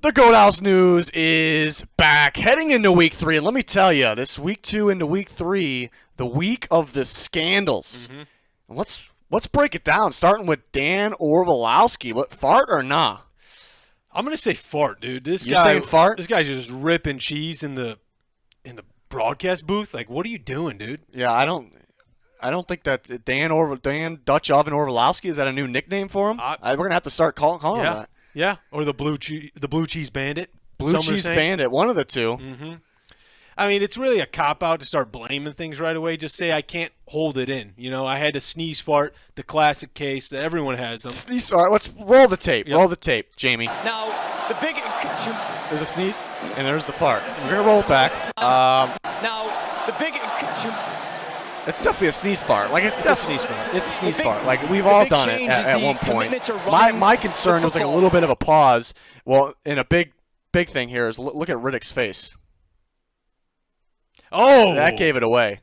The Goat House News is back, heading into Week 3. And let me tell you, this Week 2 into Week 3, the week of the scandals. Mm-hmm. Let's break it down, starting with Dan Orlovsky. What, fart or nah? I'm gonna say fart, dude. You're saying fart? This guy's just ripping cheese in the broadcast booth. Like, what are you doing, dude? Yeah, I don't think that Dan Dutch Oven Orlovsky, is that a new nickname for him? We're gonna have to start calling him that. Yeah, or the blue cheese bandit. Blue cheese bandit, one of the two. Mm-hmm. I mean, it's really a cop-out to start blaming things right away. Just say, I can't hold it in. You know, I had to sneeze fart, the classic case that everyone has them. Sneeze fart. Let's roll the tape. Yep. Roll the tape, Jamie. Now, the big... There's a sneeze, and there's the fart. We're going to roll it back. Now, the big... It's definitely a sneeze fart. Like, it's a sneeze fart. It's a sneeze fart. Like, we've all done it at one point. My concern was like a little bit of a pause. Well, and a big thing here is look at Riddick's face. Oh, that gave it away.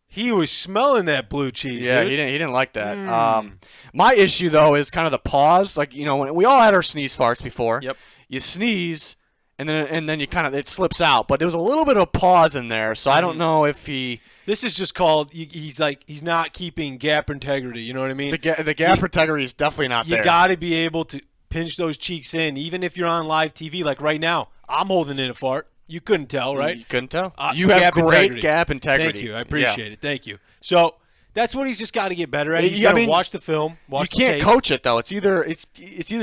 He was smelling that blue cheese. Yeah, dude. he didn't like that. My issue though is kind of the pause. Like, you know, when we all had our sneeze farts before. Yep. You sneeze, and then you kind of it slips out. But there was a little bit of a pause in there, so I don't know if he. This is just called he's not keeping gap integrity. You know what I mean? The gap integrity is definitely not there. You got to be able to pinch those cheeks in, even if you're on live TV. Like right now, I'm holding in a fart. You couldn't tell, right? You couldn't tell. You have great gap integrity. Thank you. I appreciate it. Thank you. So that's what he's just got to get better at. He's got to watch the film. You can't coach it though. It's either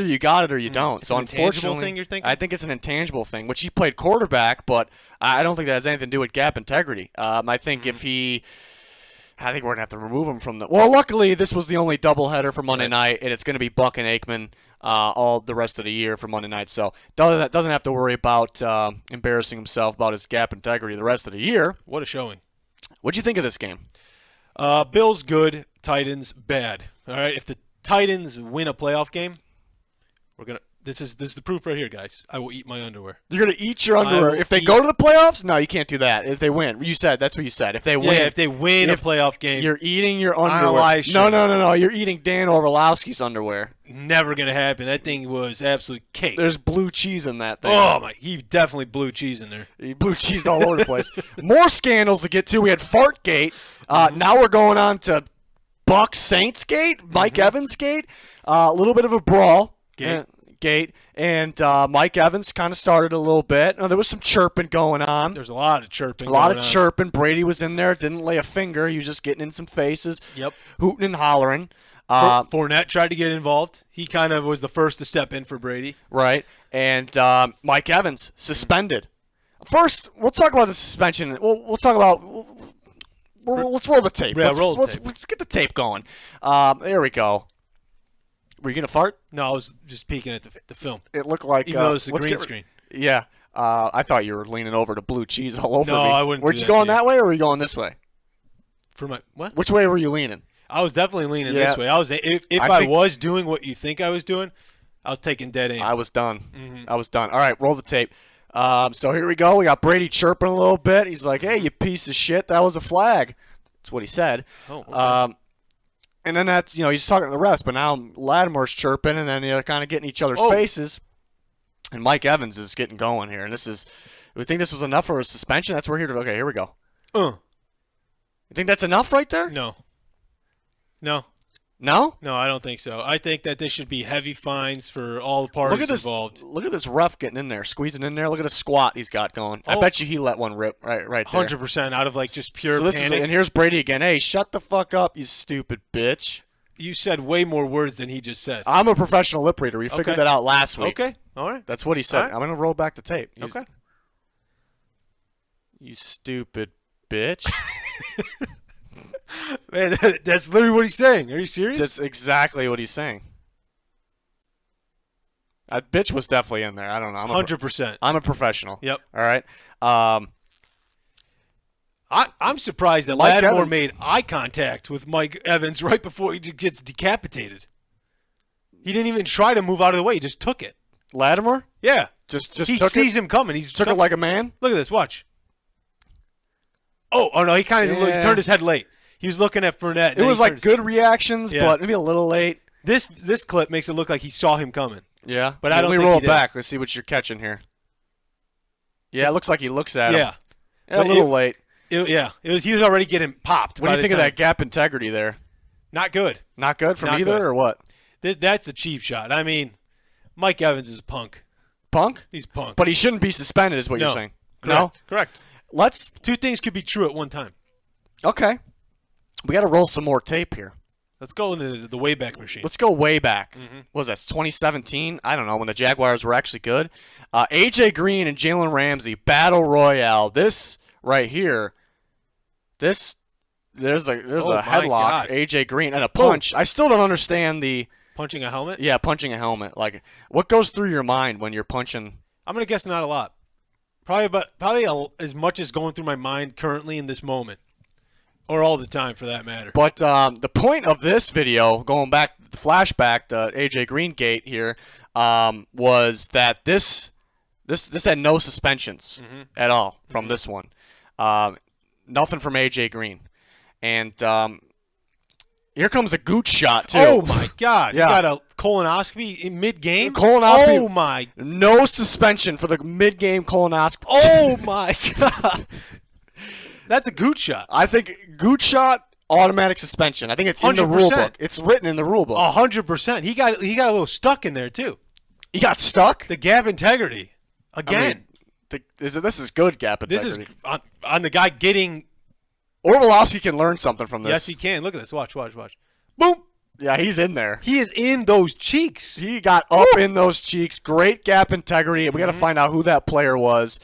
you got it or you don't. It's so an intangible unfortunately, thing you're thinking? I think it's an intangible thing, which he played quarterback, but I don't think that has anything to do with gap integrity. I think I think we're gonna have to remove him from the. Well, luckily this was the only doubleheader for Monday night, and it's gonna be Buck and Aikman all the rest of the year for Monday night. So doesn't have to worry about embarrassing himself about his gap integrity the rest of the year. What a showing! What'd you think of this game? Bills good, Titans bad. All right, if the Titans win a playoff game, we're gonna. This is the proof right here, guys. I will eat my underwear. You're gonna eat your underwear if they go to the playoffs? No, you can't do that. If they win, that's what you said. If they win, if they win a playoff game, you're eating your underwear. No. You're eating Dan Orlovsky's underwear. Never gonna happen. That thing was absolute cake. There's blue cheese in that thing. Oh my! He definitely blew cheese in there. He blew cheese all over the place. More scandals to get to. We had Fartgate. Now we're going on to Bucs Saints Gate, Mike Evans Gate. A little bit of a brawl. Gate, and Mike Evans kind of started a little bit. There was some chirping going on. There's a lot of chirping. Chirping. Brady was in there, didn't lay a finger. He was just getting in some faces. Yep. Hooting and hollering. Fournette tried to get involved. He kind of was the first to step in for Brady. Right. And Mike Evans suspended. First, we'll talk about the suspension. We'll talk about. Let's roll the tape. Yeah, roll the tape. Let's get the tape going. There we go. Were you going to fart? No, I was just peeking at the film. It looked like even though it's a green screen. Yeah. I thought you were leaning over to blue cheese all over me. No, I wouldn't. Were you going that way or were you going this way? For my what? Which way were you leaning? I was definitely leaning this way. I was if I was doing what you think I was doing, I was taking dead aim. I was done. I was done. All right, roll the tape. So here we go. We got Brady chirping a little bit. He's like, "Hey, you piece of shit! That was a flag." That's what he said. Oh. Okay. And then that's, he's talking to the refs, but now Lattimore's chirping, and then they're kind of getting each other's faces. And Mike Evans is getting going here. And we think this was enough for a suspension? That's where okay, here we go. You think that's enough right there? No. No? No, I don't think so. I think that this should be heavy fines for all the parties involved. Look at this ref getting in there, squeezing in there. Look at the squat he's got going. I bet you he let one rip right there. 100% out of just pure panic. And here's Brady again. Hey, shut the fuck up, you stupid bitch. You said way more words than he just said. I'm a professional lip reader. We figured that out last week. Okay, all right. That's what he said. Right. I'm going to roll back the tape. Okay. You stupid bitch. Man, that's literally what he's saying. Are you serious? That's exactly what he's saying. That bitch was definitely in there. I don't know. 100%. I'm a professional. Yep. All right. I'm surprised that Lattimore made eye contact with Mike Evans right before he gets decapitated. He didn't even try to move out of the way. He just took it. Lattimore? Yeah. Just he sees him coming. He took it like a man? Look at this. Watch. Oh no. He kind of turned his head late. He was looking at Fournette. It was like good reactions, but maybe a little late. This clip makes it look like he saw him coming. Yeah, But I don't Let me think roll he it did. back. Let's see what you're catching here. Yeah, it looks like he looks at him. Yeah. Yeah, a little late. He was already getting popped. What do you think of that gap integrity there? Not good. Not good from Not either, good. or what? That's a cheap shot. I mean, Mike Evans is a punk. Punk? He's punk. But he shouldn't be suspended, is what you're saying. No? Correct. Let's. Two things could be true at one time. Okay. We got to roll some more tape here. Let's go into the Wayback Machine. Let's go way back. Mm-hmm. What was that, 2017? I don't know, when the Jaguars were actually good. A.J. Green and Jalen Ramsey, Battle Royale. This right here, there's a my headlock, God. A.J. Green, and a punch. I still don't understand the... Punching a helmet? Yeah, punching a helmet. Like, what goes through your mind when you're punching... I'm going to guess not a lot. Probably as much as going through my mind currently in this moment. Or all the time, for that matter. But the point of this video, going back, the flashback, the A.J. Green gate here, was that this had no suspensions at all from this one. Nothing from A.J. Green. And here comes a gooch shot, too. Oh, my God. Yeah. You got a colonoscopy in mid-game? Colonoscopy. Oh, my. No suspension for the mid-game colonoscopy. Oh, my God. That's a gooch shot. I think gooch shot, automatic suspension. I think it's in the rule 100%. book. It's written in the rule book. 100%. He got a little stuck in there, too. He got stuck? The gap integrity. Again. I mean, this is good gap integrity. This is on the guy getting... Orlovsky can learn something from this. Yes, he can. Look at this. Watch. Boom. Yeah, he's in there. He is in those cheeks. He got up in those cheeks. Great gap integrity. We got to find out who that player was.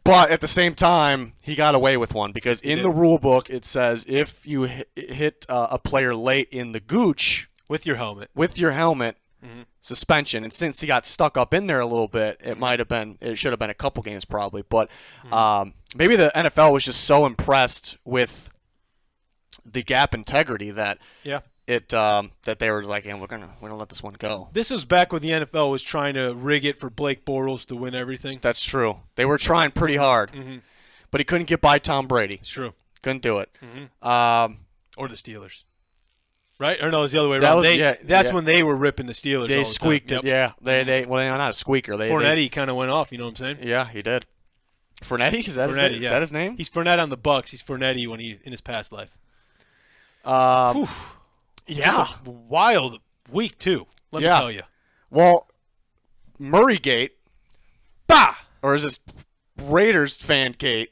But at the same time, he got away with one because in the rule book it says if you hit a player late in the gooch with your helmet, suspension. And since he got stuck up in there a little bit, it should have been a couple games probably. But maybe the NFL was just so impressed with the gap integrity that that they were like, we're gonna let this one go. This was back when the NFL was trying to rig it for Blake Bortles to win everything. That's true. They were trying pretty hard, but he couldn't get by Tom Brady. It's true. Couldn't do it. Or the Steelers, right? Or no, it was the other way around. That's when they were ripping the Steelers. They squeaked it. Yeah, they're not a squeaker. Fournette kind of went off. You know what I'm saying? Yeah, he did. Fournette? Is that his name? He's Fournette on the Bucs. He's Fournette when he in his past life. Yeah. Wild week, too. Let me tell you. Well, Murraygate. Bah! Or is this Raiders fan gate?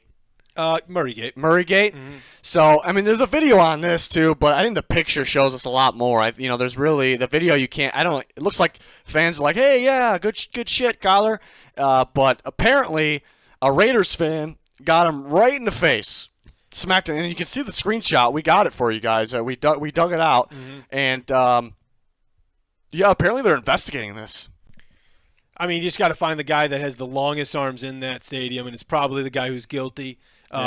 Murraygate. Murraygate? So, I mean, there's a video on this, too, but I think the picture shows us a lot more. There's really, the video you can't, it looks like fans are like, hey, yeah, good shit, Kyler. But apparently, a Raiders fan got him right in the face. Smacked it, and you can see the screenshot. We got it for you guys. We dug it out, and apparently they're investigating this. I mean, you just got to find the guy that has the longest arms in that stadium, and it's probably the guy who's guilty.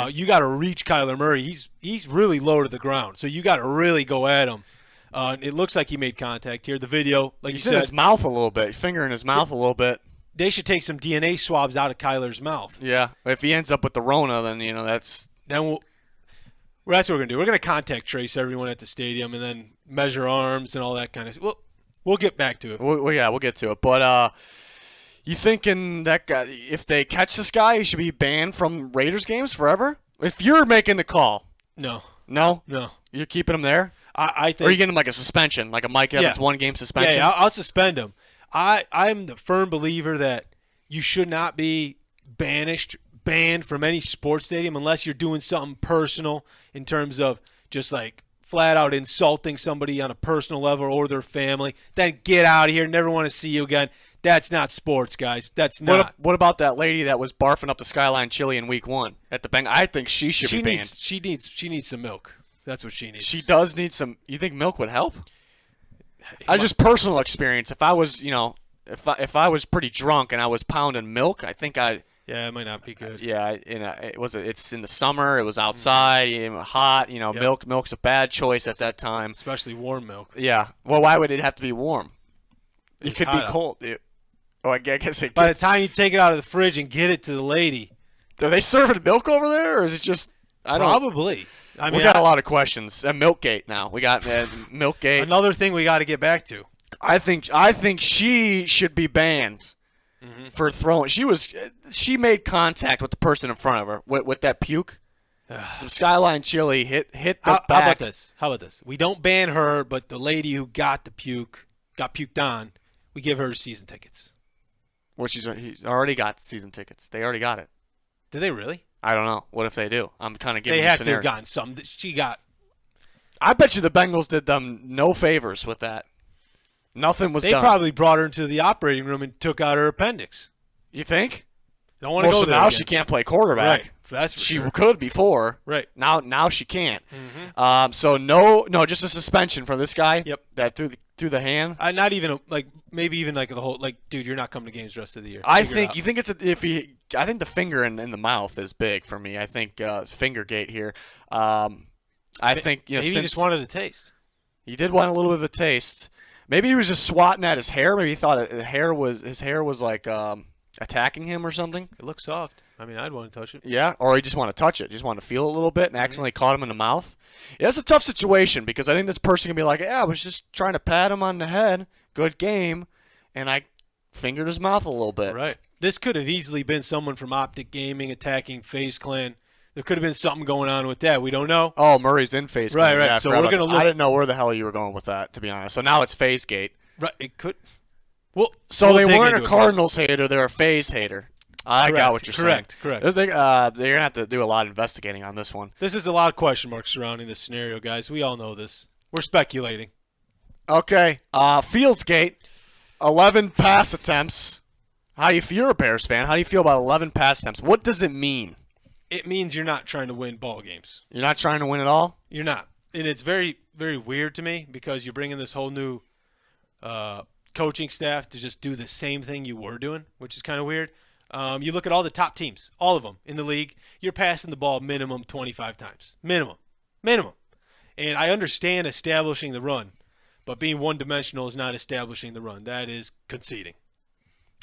You got to reach Kyler Murray. He's really low to the ground, so you got to really go at him. It looks like he made contact here. The video, like you said, in his mouth a little bit, finger in his mouth a little bit. They should take some DNA swabs out of Kyler's mouth. Yeah, if he ends up with the Rona, then that's what we're going to do. We're going to contact trace everyone at the stadium and then measure arms and all that kind of stuff. We'll get back to it. We'll get to it. But you thinking that guy, if they catch this guy, he should be banned from Raiders games forever? If you're making the call. No. You're keeping him there? I think. Or are you getting him like a suspension, like a Mike Evans 1-game suspension? Yeah, I'll suspend him. I'm the firm believer that you should not be banned from any sports stadium unless you're doing something personal in terms of just like flat out insulting somebody on a personal level or their family. Then get out of here. Never want to see you again. That's not sports, guys. That's not. What about that lady that was barfing up the Skyline Chili in week 1 at the Bengals? I think she should be banned. She needs some milk. That's what she needs. She does need some. You think milk would help? Just personal experience. If I was, if I was pretty drunk and I was pounding milk, I think I'd. Yeah, it might not be good. Yeah, it's in the summer. It was outside, hot. Milk's a bad choice at that time. Especially warm milk. Yeah. Well, why would it have to be warm? It could be out. cold. I guess it. By the time you take it out of the fridge and get it to the lady, are they serving milk over there, or is it just? Probably. We got a lot of questions. Milkgate now. We got Milkgate. Another thing we got to get back to. I think she should be banned for throwing. She made contact with the person in front of her with that puke. Some Skyline chili hit the back. How about this? We don't ban her, but the lady who got puked on, we give her season tickets. Well, he's already got season tickets. They already got it. Did they really? I don't know. What if they do? I'm kind of giving They you have scenario. to have gotten something. She got. I bet you the Bengals did them no favors with that. Nothing was They done. probably brought her into the operating room and took out her appendix. You think? Don't want to go so there now again. she can't play quarterback. Right. That's for She sure. could before. Right. Now she can't. So no, just a suspension for this guy. Yep. That through the hand. Not even maybe even like the whole dude, you're not coming to games the rest of the year. I Figure it think out. you think I think the finger in the mouth is big for me. I think finger gate here. I think maybe he since just wanted a taste. he did want a little bit of a taste. Maybe he was just swatting at his hair. Maybe he thought his hair was like attacking him or something. It looks soft. I mean, I'd want to touch it. Yeah, or he just wanted to touch it. Just wanted to feel it a little bit and accidentally caught him in the mouth. Yeah, it's a tough situation because I think this person can be like, yeah, I was just trying to pat him on the head. Good game. And I fingered his mouth a little bit. Right. This could have easily been someone from Optic Gaming attacking FaZe Clan. There could have been something going on with that. We don't know. Oh, Murray's in FaZe. Right, Clan. right. Yeah, I So forgot we're about gonna that. look- I didn't know where the hell you were going with that, to be honest. So now it's FaZe Gate. Right. It could. Well, So we'll they dig weren't a into it, Cardinals hater. They're a FaZe hater. I got what you're Correct. saying. Correct. They're going to have to do a lot of investigating on this one. This is a lot of question marks surrounding this scenario, guys. We all know this. We're speculating. Okay. Fields Gate, 11 pass attempts. How do you feel? You're a Bears fan. How do you feel about 11 pass attempts? What does it mean? It means you're not trying to win ball games. You're not trying to win at all? You're not. And it's very, very weird to me because you're bringing this whole new coaching staff to just do the same thing you were doing, which is kind of weird. You look at all the top teams, all of them in the league, you're passing the ball minimum 25 times. Minimum. And I understand establishing the run, but being one-dimensional is not establishing the run. That is conceding.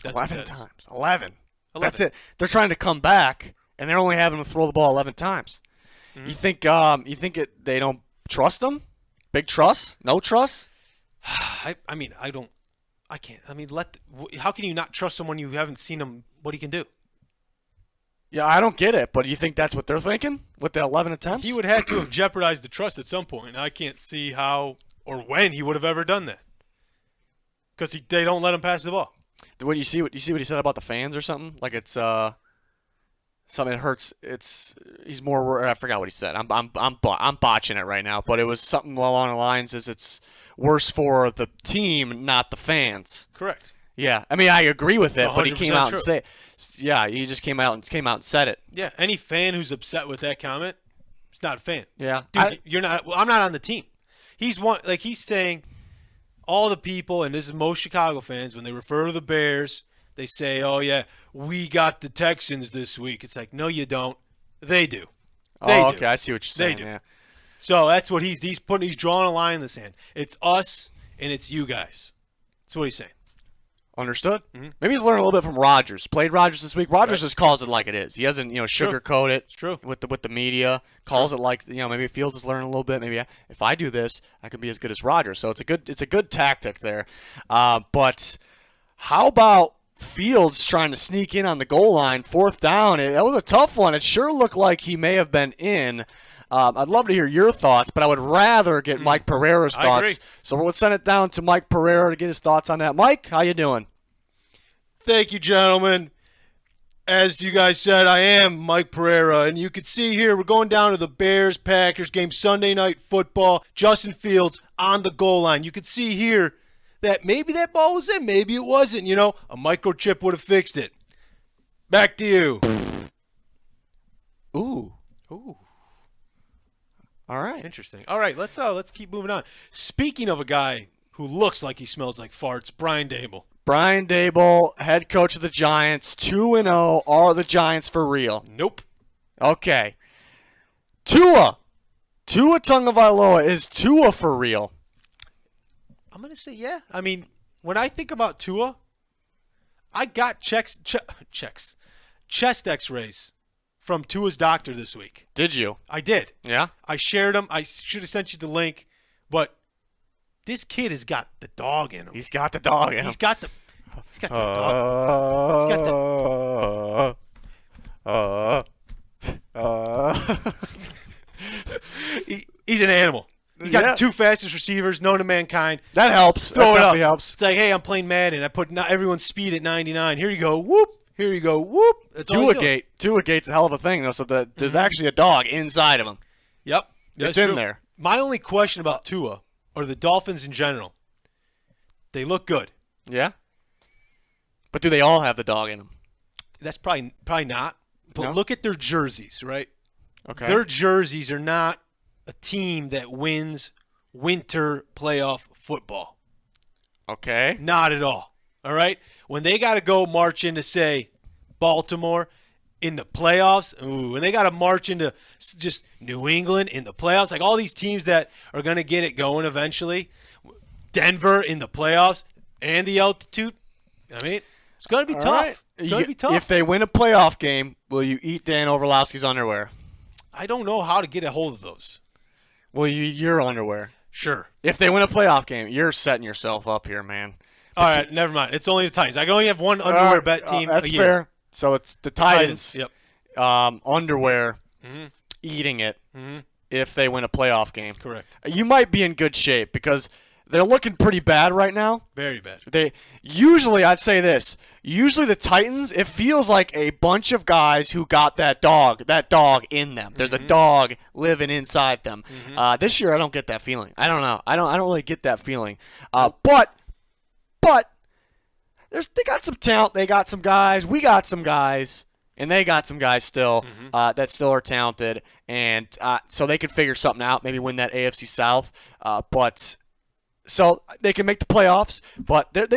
That's what 11 that is. times. 11. 11. That's it. They're trying to come back, and they're only having to throw the ball 11 times. You think they don't trust them? Big trust? No trust? I can't. I mean, how can you not trust someone you haven't seen him, what he can do? Yeah, I don't get it, but you think that's what they're thinking with the 11 attempts? He would have to have jeopardized the trust at some point. I can't see how or when he would have ever done that. Because they don't let him pass the ball. What you see what he said about the fans or something? Like it's something that hurts. He's more. I forgot what he said. I'm botching it right now, but it was something along the lines as it's worse for the team, not the fans. Correct. Yeah, I mean I agree with it, but he came 100% out true. and said, yeah, he just came out and said it. Yeah. Any fan who's upset with that comment, is not a fan. Yeah, Dude, you're not. Well, I'm not on the team. He's saying all the people, and this is most Chicago fans, when they refer to the Bears, they say, "Oh yeah, we got the Texans this week." It's like, no, you don't. They do. They do. Okay, I see what you're saying. They do. Yeah. So that's what he's drawing a line in the sand. It's us and it's you guys. That's what he's saying. Understood. Maybe he's learning a little bit from Rodgers. Played Rodgers this week. Rodgers just calls it like it is. He doesn't, sugarcoat it. It's true. With the media. Calls it like maybe Fields is learning a little bit. Maybe if I do this, I can be as good as Rodgers. So it's a good tactic there. But how about Fields trying to sneak in on the goal line, 4th down? That was a tough one. It sure looked like he may have been in. I'd love to hear your thoughts, but I would rather get Mike Pereira's I thoughts. agree. So we'll send it down to Mike Pereira to get his thoughts on that. Mike, how you doing? Thank you, gentlemen. As you guys said, I am Mike Pereira, and you can see here we're going down to the Bears-Packers game, Sunday Night Football. Justin Fields on the goal line. You can see here that maybe that ball was in, maybe it wasn't. A microchip would have fixed it. Back to you. Ooh. All right. Interesting. All right, let's keep moving on. Speaking of a guy who looks like he smells like farts, Brian Dable. Brian Dable, head coach of the Giants, 2-0. Are the Giants for real? Nope. Okay. Tua Tagovailoa, is Tua for real? I'm going to say yeah. I mean, when I think about Tua, I got chest x-rays from Tua's doctor this week. Did you? I did. Yeah. I shared them. I should have sent you the link, but This kid has got the dog in him. He's got the dog in him. He's got the dog. He's an animal. He's got the 2 fastest receivers known to mankind. That helps. Throw that it definitely up. helps. It's like, hey, I'm playing Madden. I put everyone's speed at 99. Here you go. Whoop. Here you go. Whoop. That's all he's doing. Tua Gate's a hell of a thing, though. So there's actually a dog inside of him. Yep. It's in there. My only question about Tua, or the Dolphins in general, they look good. Yeah? But do they all have the dog in them? That's probably not. But No? look at their jerseys, right? Okay. Their jerseys are not a team that wins winter playoff football. Okay. Not at all. All right? When they got to go march into, say, Baltimore in the playoffs, when they got to march into just New England in the playoffs, like all these teams that are going to get it going eventually, Denver in the playoffs and the altitude, I mean, it's going to be All tough. right. It's going to be tough. If they win a playoff game, will you eat Dan Orlovsky's underwear? I don't know how to get a hold of those. Will you eat your underwear? Sure. If they win a playoff game, you're setting yourself up here, man. All right, never mind. It's only the Titans. I can only have one underwear bet team That's a year. fair. So it's the Titans. Yep. Underwear, eating it if they win a playoff game. Correct. You might be in good shape because they're looking pretty bad right now. Very bad. I'd say this. Usually the Titans, it feels like a bunch of guys who got that dog in them. There's a dog living inside them. This year I don't get that feeling. I don't know. I don't really get that feeling. But they got some talent. They got some guys. We got some guys. And they got some guys still that still are talented. And so they could figure something out, maybe win that AFC South. So they can make the playoffs, but they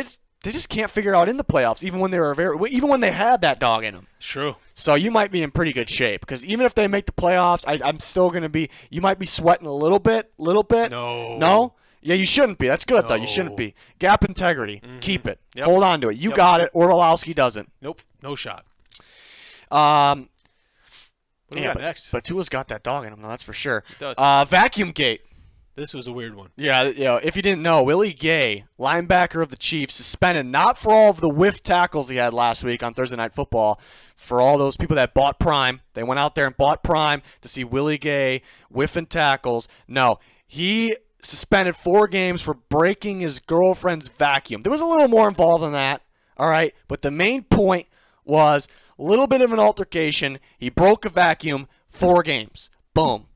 just can't figure it out in the playoffs, even when they had that dog in them. True. So you might be in pretty good shape because even if they make the playoffs, I'm still going to be. You might be sweating a little bit. No. Yeah, you shouldn't be. That's good though. You shouldn't be. Gap integrity. Keep it. Yep. Hold on to it. You got it. Orlovsky doesn't. Nope. No shot. What do we got next? But Tua's got that dog in him, though, that's for sure. He does. Vacuum gate. This was a weird one. Yeah, if you didn't know, Willie Gay, linebacker of the Chiefs, suspended not for all of the whiff tackles he had last week on Thursday Night Football, for all those people that bought Prime. They went out there and bought Prime to see Willie Gay whiffing tackles. No, he suspended 4 games for breaking his girlfriend's vacuum. There was a little more involved than that, all right? But the main point was a little bit of an altercation. He broke a vacuum, 4 games. Boom.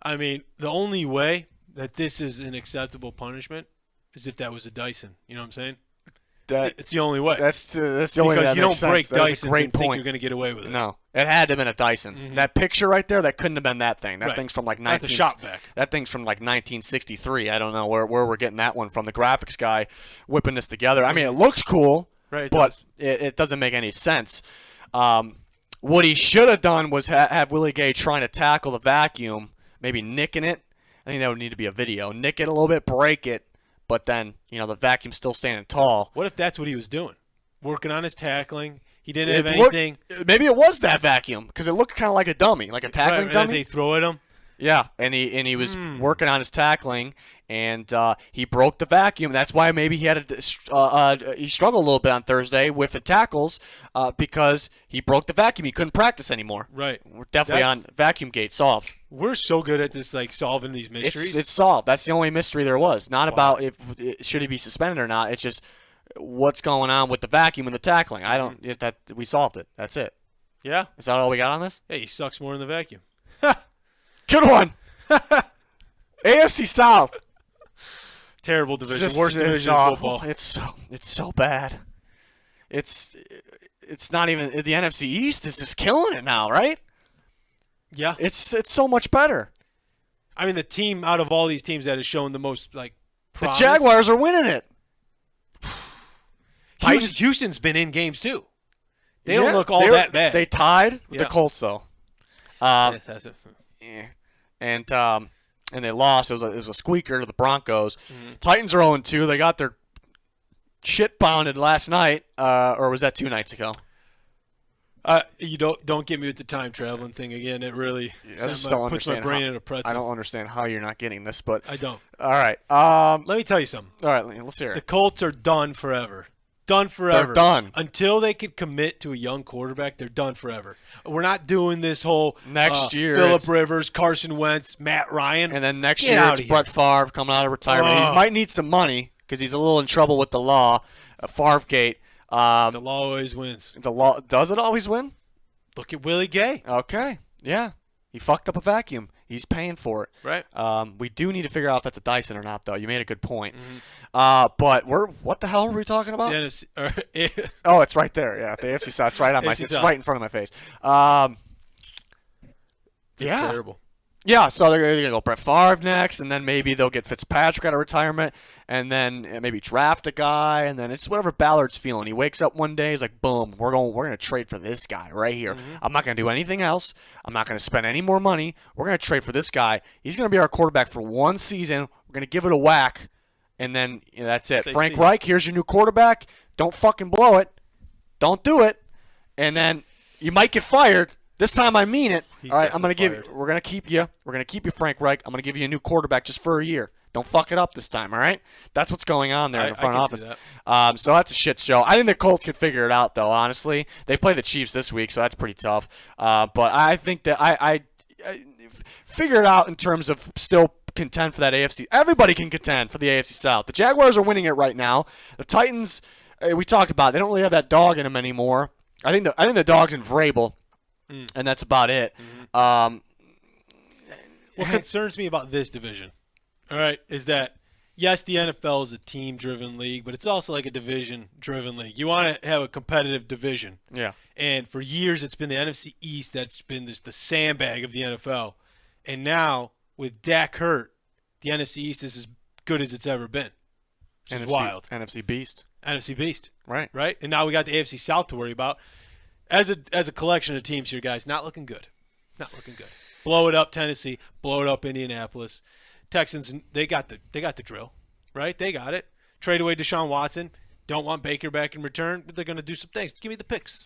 I mean, the only way that this is an acceptable punishment is if that was a Dyson. You know what I'm saying? It's the only way. That's the only way because that you don't makes sense. break That's Dysons a great and think point. you're going to get away with it. No, it had to have been a Dyson. That picture right there, that couldn't have been that thing. That Right. thing's from like That's a shop vac. That thing's from like 1963. I don't know where we're getting that one from. The graphics guy whipping this together. I mean, it looks cool, Right, but it doesn't make any sense. What he should have done was have Willie Gay trying to tackle the vacuum, maybe nicking it. I think that would need to be a video. Nick it a little bit, break it, but then, the vacuum's still standing tall. What if that's what he was doing? Working on his tackling. He didn't have anything. Maybe it was that vacuum because it looked kind of like a dummy, like a tackling right, dummy. They throw at him. Yeah, and he was working on his tackling, and he broke the vacuum. That's why maybe he had he struggled a little bit on Thursday with the tackles because he broke the vacuum. He couldn't practice anymore. Right. We're definitely on vacuum gate solved. We're so good at this, like solving these mysteries. It's solved. That's the only mystery there was. Not about if should he be suspended or not. It's just what's going on with the vacuum and the tackling. I don't. We solved it. That's it. Yeah. Is that all we got on this? Hey, he sucks more in the vacuum. Good one. AFC South. Terrible division. Just- Worst it's division in awful. football. It's so bad. It's not even the NFC East is just killing it now, right? Yeah. It's so much better. I mean, the team out of all these teams that has shown the most promise. The Jaguars are winning it. Houston's been in games too. They don't look all that bad. They tied with the Colts though. That's it. Yeah. And they lost. It was a squeaker to the Broncos. Titans are 0-2. They got their shit pounded last night, or was that 2 nights ago? You don't get me with the time traveling thing again. It really I just don't puts my understand brain in a pretzel. I don't understand how you're not getting this, but I don't. all right. Let me tell you something. All right, let's hear The it. Colts are done forever. Done forever. They're done. Until they can commit to a young quarterback, they're done forever. We're not doing this whole Next year, Phillip Rivers, Carson Wentz, Matt Ryan. And then next Get year out it's of Brett Favre coming out of retirement. He might need some money because he's a little in trouble with the law, Favregate. The law always wins. The law does it always win? Look at Willie Gay. Okay, yeah, he fucked up a vacuum. He's paying for it. Right. We do need to figure out if that's a Dyson or not, though. You made a good point. But what the hell were we talking about? Oh, it's right there. Yeah, the AFC South. It's right on my. AFC It's South. right in front of my face. It's Yeah. terrible. Yeah, so they're going to go Brett Favre next, and then maybe they'll get Fitzpatrick out of retirement, and then maybe draft a guy, and then it's whatever Ballard's feeling. He wakes up one day, he's like, boom, we're going to trade for this guy right here. I'm not going to do anything else. I'm not going to spend any more money. We're going to trade for this guy. He's going to be our quarterback for one season. We're going to give it a whack, and then that's it. Frank Reich, here's your new quarterback. Don't fucking blow it. Don't do it. And then you might get fired. This time I mean it. All right, we're going to keep you. We're going to keep you, Frank Reich. I'm going to give you a new quarterback just for a year. Don't fuck it up this time, all right? That's what's going on there in the front office. So that's a shit show. I think the Colts could figure it out, though, honestly. They play the Chiefs this week, so that's pretty tough. But I think that I figure it out in terms of still contend for that AFC. Everybody can contend for the AFC South. The Jaguars are winning it right now. The Titans, we talked about, they don't really have that dog in them anymore. I think the dog's in Vrabel. And that's about it. What concerns me about this division, all right, is that, yes, the NFL is a team-driven league, but it's also like a division-driven league. You want to have a competitive division. Yeah. And for years, it's been the NFC East that's been the sandbag of the NFL. And now, with Dak hurt, the NFC East is as good as it's ever been. It's wild. NFC Beast. NFC Beast. Right. Right? And now we got the AFC South to worry about. As a collection of teams here, guys, not looking good. Not looking good. Blow it up, Tennessee. Blow it up, Indianapolis. Texans, they got the drill, right? They got it. Trade away Deshaun Watson. Don't want Baker back in return, but they're going to do some things. Give me the picks.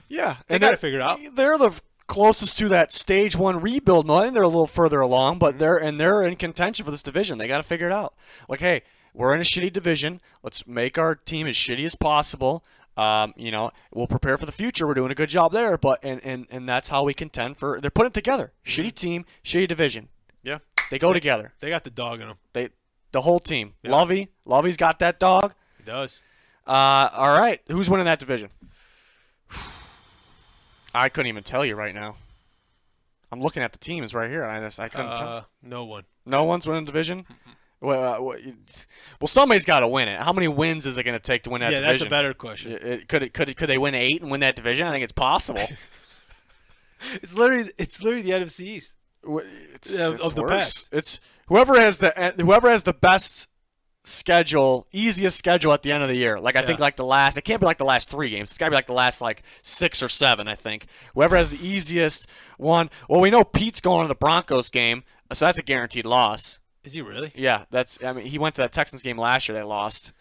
Yeah, they got to figure it out. They're the closest to that stage one rebuild mode. I think they're a little further along, but they're in contention for this division. They got to figure it out. Like, hey, we're in a shitty division. Let's make our team as shitty as possible. We'll prepare for the future. We're doing a good job there, but and that's how we contend for. They're putting it together. Shitty team, shitty division. Yeah, they go together. They got the dog in them. The whole team. Yeah. Lovey's got that dog. He does. All right, who's winning that division? I couldn't even tell you right now. I'm looking at the teams right here. I couldn't tell. No one. No one's winning the division. Well, somebody's got to win it. How many wins is it going to take to win that division? Yeah, that's a better question. Could they win 8 and win that division? I think it's possible. It's literally the NFC East of the past. It's whoever has the best schedule, easiest schedule at the end of the year. Like I think like the last. It can't be like the last 3 games. It's got to be like the last 6 or 7. I think whoever has the easiest one. Well, we know Pete's going to the Broncos game, so that's a guaranteed loss. Is he really? Yeah, he went to that Texans game last year. They lost.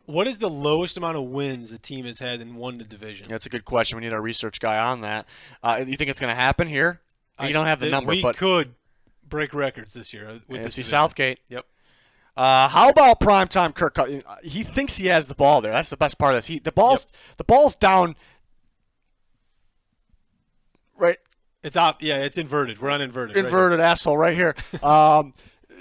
What is the lowest amount of wins a team has had and won the division? That's a good question. We need our research guy on that. You think it's going to happen here? You don't have the number, but we could break records this year with this AFC Southgate. Yep. How about primetime Kirk Cousins? He thinks he has the ball there. That's the best part of this. The ball's down. Right. It's up. Yeah, it's inverted. We're on inverted. Inverted asshole right here.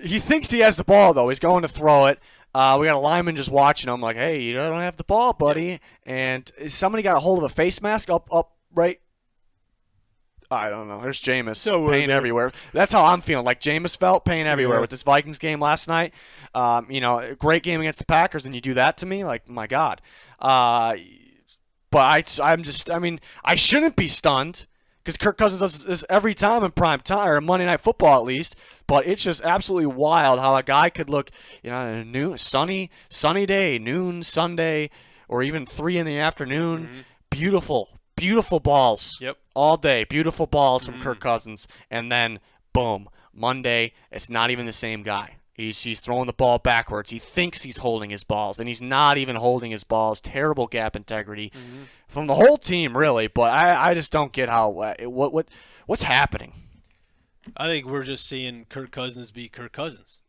He thinks he has the ball, though. He's going to throw it. We got a lineman just watching him like, hey, you don't have the ball, buddy. Yep. And somebody got a hold of a face mask up right. I don't know. There's Jameis. Pain everywhere. That's how I'm feeling. Like Jameis felt pain everywhere with this Vikings game last night. Great game against the Packers, and you do that to me? Like, my God. But I shouldn't be stunned. Because Kirk Cousins does this every time in prime time, or Monday Night Football at least. But it's just absolutely wild how a guy could look, a new sunny day, noon, Sunday, or even 3 in the afternoon. Mm-hmm. Beautiful balls. Yep. All day, beautiful balls from Kirk Cousins. And then, boom, Monday, it's not even the same guy. He's throwing the ball backwards. He thinks he's holding his balls, and he's not even holding his balls. Terrible gap integrity from the whole team, really. But I just don't get how what's happening. I think we're just seeing Kirk Cousins be Kirk Cousins.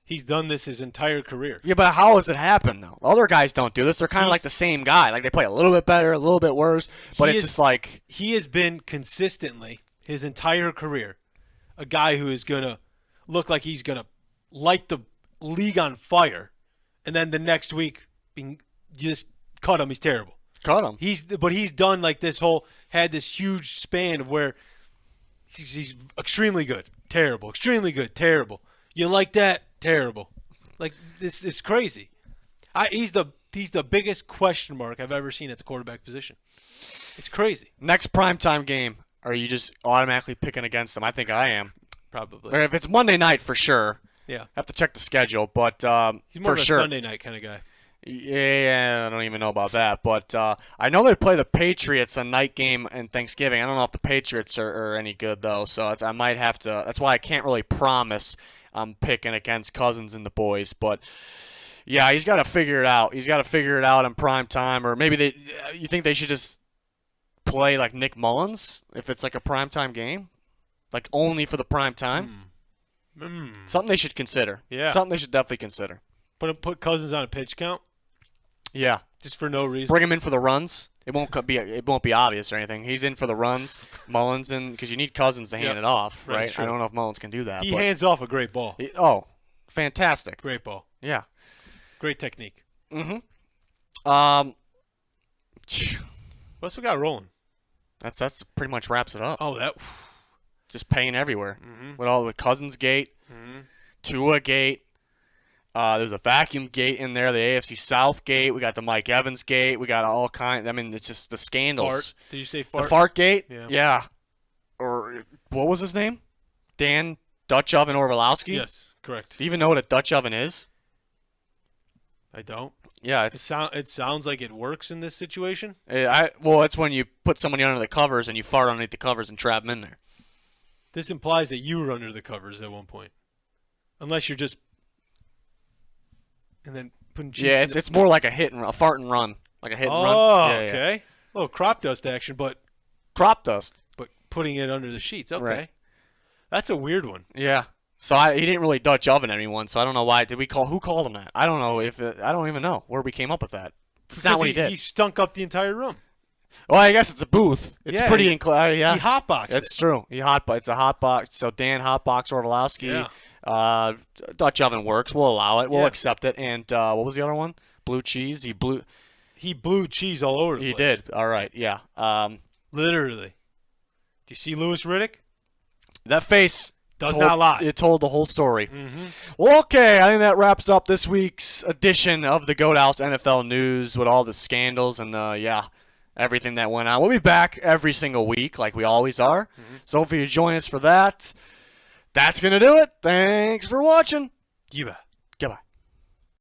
He's done this his entire career. Yeah, but how does it happen, though? Other guys don't do this. They're kind of like the same guy. Like, they play a little bit better, a little bit worse, but it's just like... He has been consistently, his entire career, a guy who is going to look like he's going to light the league on fire, and then the next week, you just cut him. He's terrible. Cut him. But he's done like had this huge span of where he's extremely good, terrible, extremely good, terrible. You like that? Terrible. Like, this is crazy. He's the biggest question mark I've ever seen at the quarterback position. It's crazy. Next primetime game, are you just automatically picking against him? I think I am. Probably. Or if it's Monday night, for sure. Yeah. Have to check the schedule, but he's more for of a sure. Sunday night kind of guy. Yeah, I don't even know about that. But I know they play the Patriots a night game in Thanksgiving. I don't know if the Patriots are any good, though, so I might have to. That's why I can't really promise I'm picking against Cousins and the boys. But, yeah, he's got to figure it out. He's got to figure it out in prime time. Or maybe you think they should just play like Nick Mullins if it's like a primetime game? Like only for the prime time? Something they should consider. Yeah. Something they should definitely consider. Put Cousins on a pitch count? Yeah. Just for no reason. Bring him in for the runs. It won't be obvious or anything. He's in for the runs. Mullins in because you need Cousins to hand it off, right? I don't know if Mullins can do that. He hands off a great ball. Fantastic. Great ball. Yeah. Great technique. Mm-hmm. What else we got rolling? That's pretty much wraps it up. Oh, that. Just pain everywhere with all the Cousins gate, Tua gate. There's a vacuum gate in there, the AFC South gate. We got the Mike Evans gate. We got all kinds. I mean, it's just the scandals. Fart. Did you say fart? The fart gate? Yeah. Or what was his name? Dan Dutch Oven Orlovsky? Yes, correct. Do you even know what a Dutch oven is? I don't. Yeah, it sounds like it works in this situation. It's when you put somebody under the covers and you fart underneath the covers and trap them in there. This implies that you were under the covers at one point, unless you're just. And then putting cheeks. Yeah, it's more like a fart and run, like a hit and run. Oh, yeah, okay. A little crop dust action, but crop dust, but putting it under the sheets. Okay, right. That's a weird one. Yeah. So he didn't really Dutch oven anyone. So I don't know why. Who called him that? I don't know I don't even know where we came up with that. It's not what he did. He stunk up the entire room. Well, I guess it's a booth. It's pretty inclined. Yeah, he hotboxed. That's true. It's a hotbox. So Dan hotbox Orlovsky. Yeah. Dutch oven works. We'll allow it. We'll accept it. And what was the other one? Blue cheese. He blew cheese all over the place. He did. All right. Yeah. Literally. Do you see Louis Riddick? That face does not lie. It told the whole story. Well, okay. I think that wraps up this week's edition of the Goat House NFL News with all the scandals and everything that went on. We'll be back every single week like we always are. So hopefully you join us for that. That's going to do it. Thanks for watching. You bet. Goodbye.